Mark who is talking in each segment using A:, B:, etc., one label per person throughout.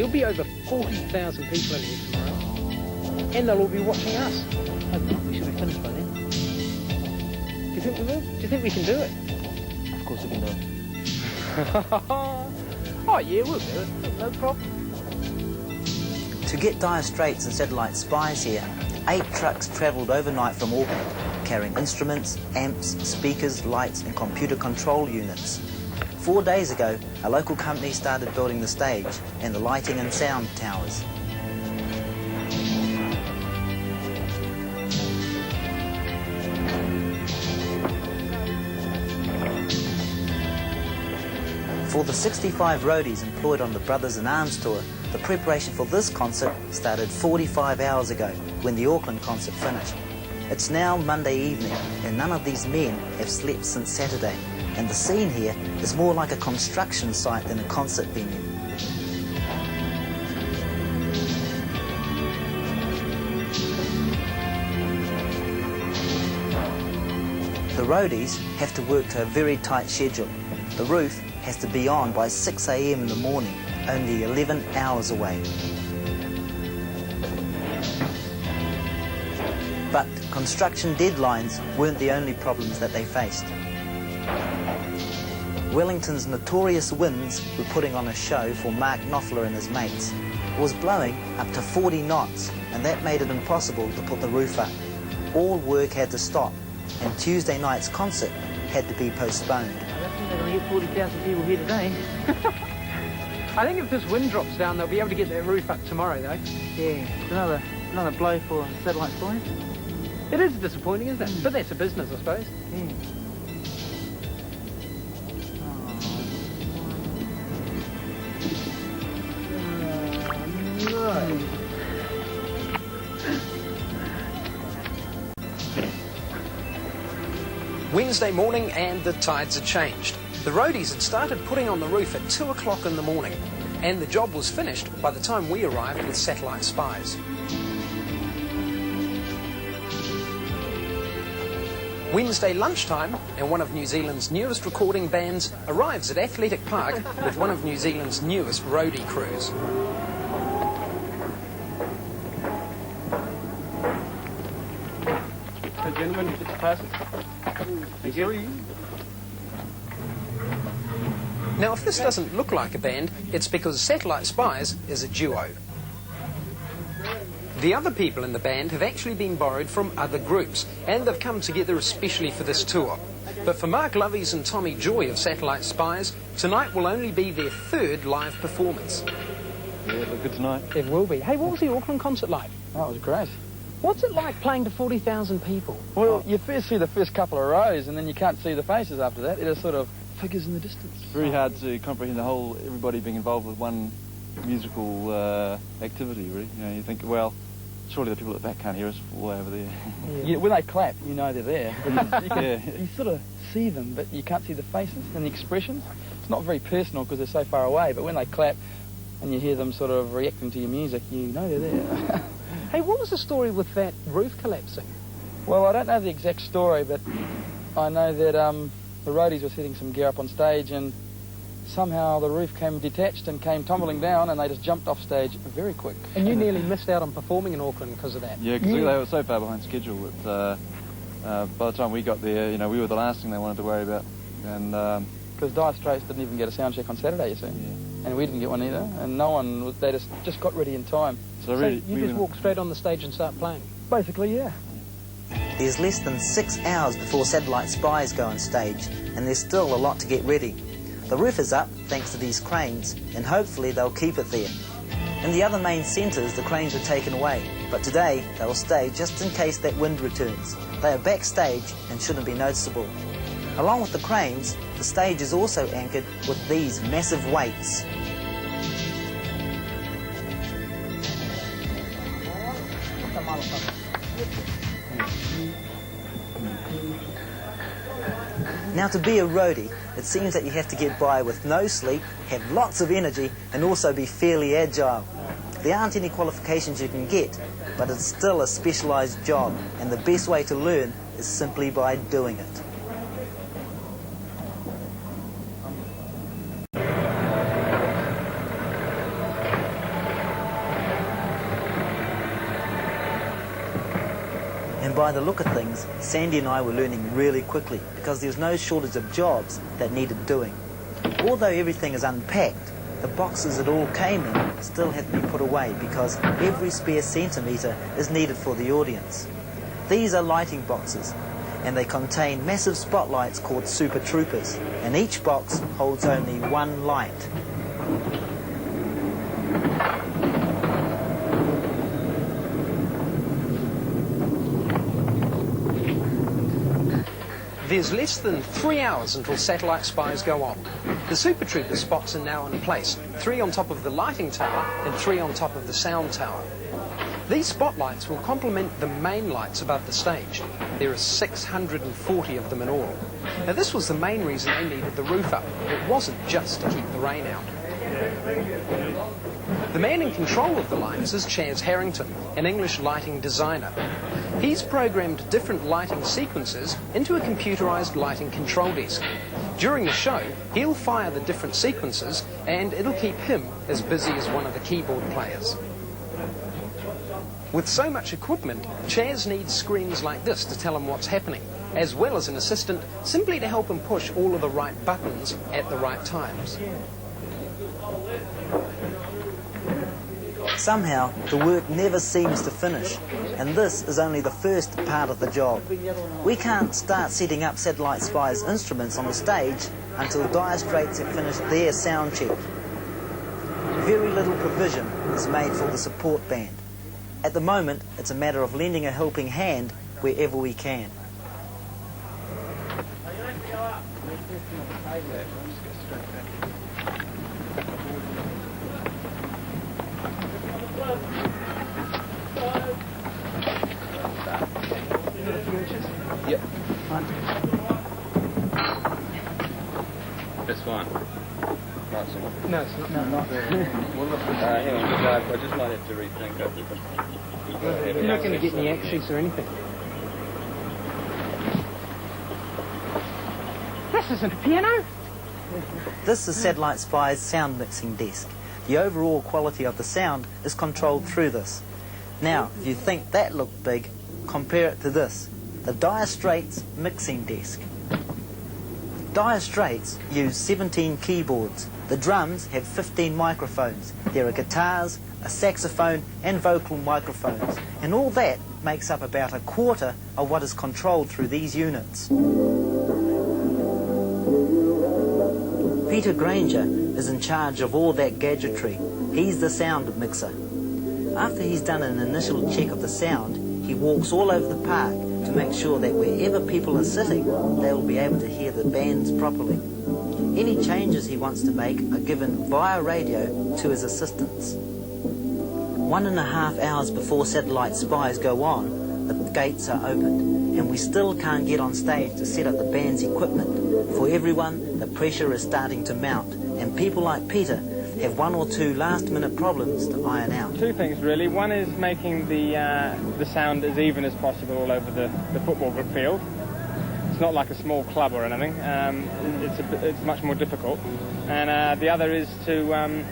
A: There'll be over 40,000 people in here tomorrow. And they'll all be watching us. Oh, we should be finished by then. Do you think we will? Do you think we can do it?
B: Of course we can do it.
A: Oh yeah, we'll do it. No problem.
C: To get Dire Straits and Satellite Spies here, 8 trucks travelled overnight from Auckland, carrying instruments, amps, speakers, lights and computer control units. 4 days ago, a local company started building the stage and the lighting and sound towers. For the 65 roadies employed on the Brothers in Arms tour, the preparation for this concert started 45 hours ago when the Auckland concert finished. It's now Monday evening and none of these men have slept since Saturday, and the scene here is more like a construction site than a concert venue. The roadies have to work to a very tight schedule. The roof has to be on by 6 a.m. in the morning, only 11 hours away. But construction deadlines weren't the only problems that they faced. Wellington's notorious winds were putting on a show for Mark Knopfler and his mates. It was blowing up to 40 knots, and that made it impossible to put the roof up. All work had to stop, and Tuesday night's concert had to be postponed.
A: I don't think they're going to get 40,000 people here today. I think if this wind drops down, they'll be able to get that roof up tomorrow, though.
B: Yeah, it's another blow for Satellite Spies.
A: It is disappointing, isn't it? But that's a business, I suppose.
B: Yeah.
D: Wednesday morning and the tides had changed. The roadies had started putting on the roof at 2 o'clock in the morning, and the job was finished by the time we arrived with Satellite Spies. Wednesday lunchtime, and one of New Zealand's newest recording bands arrives at Athletic Park with one of New Zealand's newest roadie crews.
B: Hey gentlemen, you get the passes. Thank you.
D: Now, if this doesn't look like a band, it's because Satellite Spies is a duo. The other people in the band have actually been borrowed from other groups, and they've come together especially for this tour. But for Mark Lovies and Tommy Joy of Satellite Spies, tonight will only be their 3rd live performance.
B: Yeah, it looked good tonight.
A: It will be. Hey, what was the Auckland concert like?
B: That was great.
A: What's it like playing to 40,000 people?
B: Well, you first see the first couple of rows and then you can't see the faces after that. It is sort of figures in the distance. Very hard to comprehend the whole, everybody being involved with one musical activity, really. You know, you think, well, surely the people at the back can't hear us way over there. Yeah, when they clap, you know they're there. You sort of see them, but you can't see the faces and the expressions. It's not very personal because they're so far away, but when they clap and you hear them sort of reacting to your music, you know they're there.
A: Hey, what was the story with that roof collapsing?
B: Well, I don't know the exact story, but I know that the roadies were setting some gear up on stage and somehow the roof came detached and came tumbling down and they just jumped off stage very quick.
A: And you nearly missed out on performing in Auckland because of that.
E: Yeah, because they were so far behind schedule that by the time we got there, you know, we were the last thing they wanted to worry about. And
B: because Dire Straits didn't even get a sound check on Saturday, you see. Yeah. And we didn't get one either, and no one, they just got ready in time.
A: So really, you just walk straight on the stage and start playing?
B: Basically, yeah.
C: There's less than 6 hours before Satellite Spies go on stage, and there's still a lot to get ready. The roof is up thanks to these cranes, and hopefully they'll keep it there. In the other main centres, the cranes were taken away, but today they'll stay just in case that wind returns. They are backstage and shouldn't be noticeable. Along with the cranes, the stage is also anchored with these massive weights. Now, to be a roadie, it seems that you have to get by with no sleep, have lots of energy, and also be fairly agile. There aren't any qualifications you can get, but it's still a specialised job, and the best way to learn is simply by doing it. And by the look of things, Sandy and I were learning really quickly because there was no shortage of jobs that needed doing. Although everything is unpacked, the boxes it all came in still have to be put away because every spare centimetre is needed for the audience. These are lighting boxes, and they contain massive spotlights called Super Troopers, and each box holds only one light.
D: There's less than 3 hours until satellite spies go on. The Super Trooper spots are now in place, 3 on top of the lighting tower and 3 on top of the sound tower. These spotlights will complement the main lights above the stage. There are 640 of them in all. Now this was the main reason they needed the roof up. It wasn't just to keep the rain out. The man in control of the lights is Chaz Harrington, an English lighting designer. He's programmed different lighting sequences into a computerised lighting control desk. During the show, he'll fire the different sequences and it'll keep him as busy as one of the keyboard players. With so much equipment, Chaz needs screens like this to tell him what's happening, as well as an assistant simply to help him push all of the right buttons at the right times.
C: Somehow, the work never seems to finish, and this is only the first part of the job. We can't start setting up Satellite Spies instruments on the stage until Dire Straits have finished their sound check. Very little provision is made for the support band. At the moment, it's a matter of lending a helping hand wherever we can.
B: Yep.
F: That's fine. Not so much.
A: No, it's not. No, not
F: hang on, I just might have to rethink it.
A: You're not going to get any access or anything. This isn't a piano.
C: This is Satellite Spies' sound mixing desk. The overall quality of the sound is controlled through this. Now, if you think that looked big, compare it to this, the Dire Straits mixing desk. Dire Straits use 17 keyboards. The drums have 15 microphones. There are guitars, a saxophone and vocal microphones. And all that makes up about a quarter of what is controlled through these units. Peter Granger is in charge of all that gadgetry. He's the sound mixer. After he's done an initial check of the sound, he walks all over the park to make sure that wherever people are sitting, they will be able to hear the bands properly. Any changes he wants to make are given via radio to his assistants. 1.5 hours before Satellite Spies go on, the gates are opened, and we still can't get on stage to set up the band's equipment. For everyone, the pressure is starting to mount, and people like Peter have 1 or 2 last-minute problems to iron out.
G: 2 things really. One is making the sound as even as possible all over the football field. It's not like a small club or anything. It's much more difficult. And the other is to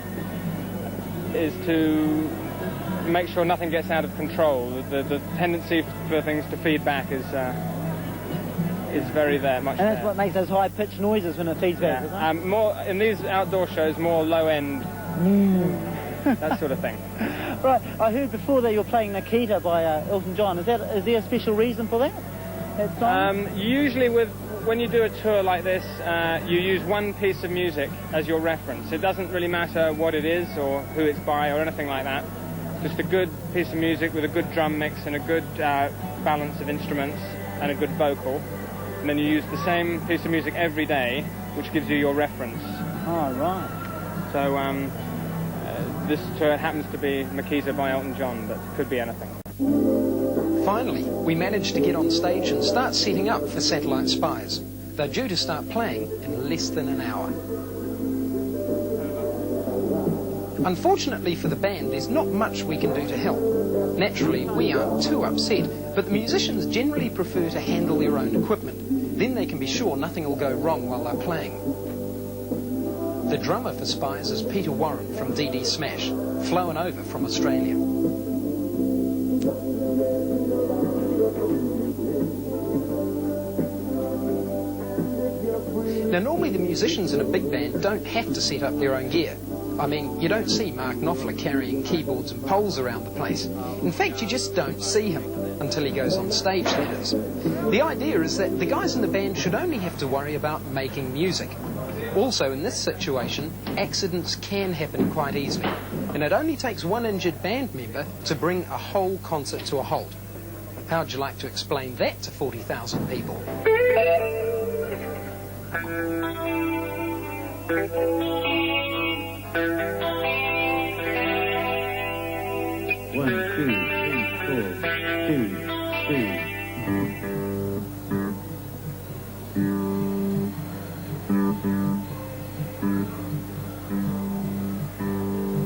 G: make sure nothing gets out of control. The tendency for things to feed back is very there, much.
A: And that's
G: there.
A: what makes those high-pitched noises when it feeds back, isn't it?
G: More in these outdoor shows, more low-end, that sort of thing.
A: Right, I heard before that you're playing Nikita by Elton John. Is there a special reason for that? That song?
G: Usually when you do a tour like this, you use one piece of music as your reference. It doesn't really matter what it is or who it's by or anything like that. Just a good piece of music with a good drum mix and a good balance of instruments and a good vocal. And then you use the same piece of music every day, which gives you your reference.
A: Oh, right.
G: So this tour happens to be Nikita by Elton John, but could be anything.
D: Finally, we managed to get on stage and start setting up for Satellite Spies. They're due to start playing in less than an hour. Unfortunately for the band, there's not much we can do to help. Naturally, we aren't too upset, but the musicians generally prefer to handle their own equipment. Then they can be sure nothing will go wrong while they're playing. The drummer for Spies is Peter Warren from DD Smash, flown over from Australia. Now, normally the musicians in a big band don't have to set up their own gear. I mean, you don't see Mark Knopfler carrying keyboards and poles around the place. In fact, you just don't see him until he goes on stage, that is. The idea is that the guys in the band should only have to worry about making music. Also, in this situation, accidents can happen quite easily, and it only takes one injured band member to bring a whole concert to a halt. How'd you like to explain that to 40,000 people?
H: 1, 2, 3, 4, 2, 3.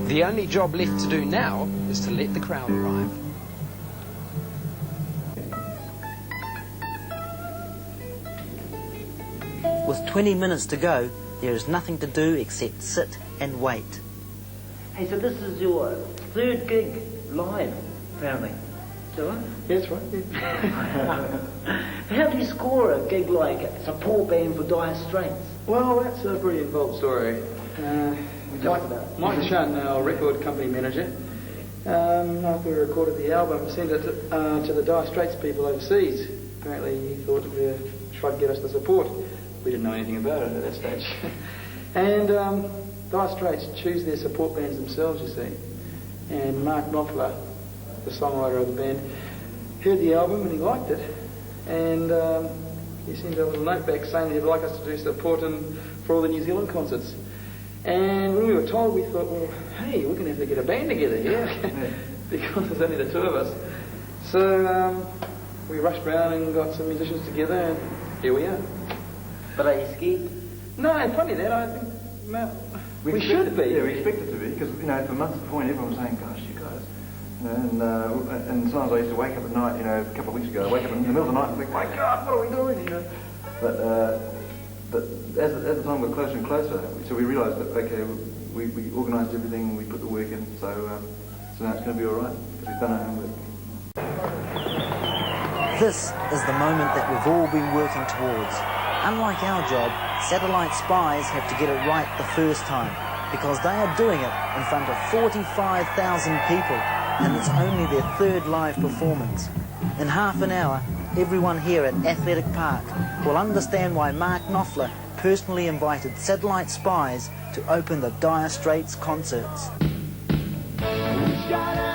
D: The only job left to do now is to let the crowd arrive.
C: With 20 minutes to go, there is nothing to do except sit and wait.
I: Hey, so this is your third gig live, apparently. Is that right?
B: Yeah, that's right. Yeah.
I: How do you score a gig like a support band for Dire Straits?
B: Well, that's a pretty involved story. Mike Shun, our record company manager, after we recorded the album, sent it to the Dire Straits people overseas. Apparently he thought we'd try to get us the support. We didn't know anything about it at that stage. And Dire Straits choose their support bands themselves, you see. And Mark Knopfler, the songwriter of the band, heard the album and he liked it. And he sent a little note back saying he'd like us to do support for all the New Zealand concerts. And when we were told, we thought, well, hey, we're going to have to get a band together here, because there's only the two of us. So we rushed around and got some musicians together, and here we are.
I: But are you scared?
B: No, funny that, I think we should be.
E: Yeah, we expected to be, because, you know, for months before, everyone was saying, gosh, you guys, you know, and sometimes I used to wake up at night, you know, a couple of weeks ago, I wake up in the middle of the night and think, my God, what are we doing, you know? But as the time got closer and closer, so we realised that, okay, we organised everything, we put the work in, so now it's going to be all right, because we've done our homework.
C: This is the moment that we've all been working towards. Unlike our job, Satellite Spies have to get it right the first time, because they are doing it in front of 45,000 people, and it's only their third live performance. In half an hour, everyone here at Athletic Park will understand why Mark Knopfler personally invited Satellite Spies to open the Dire Straits concerts.
H: Shut up.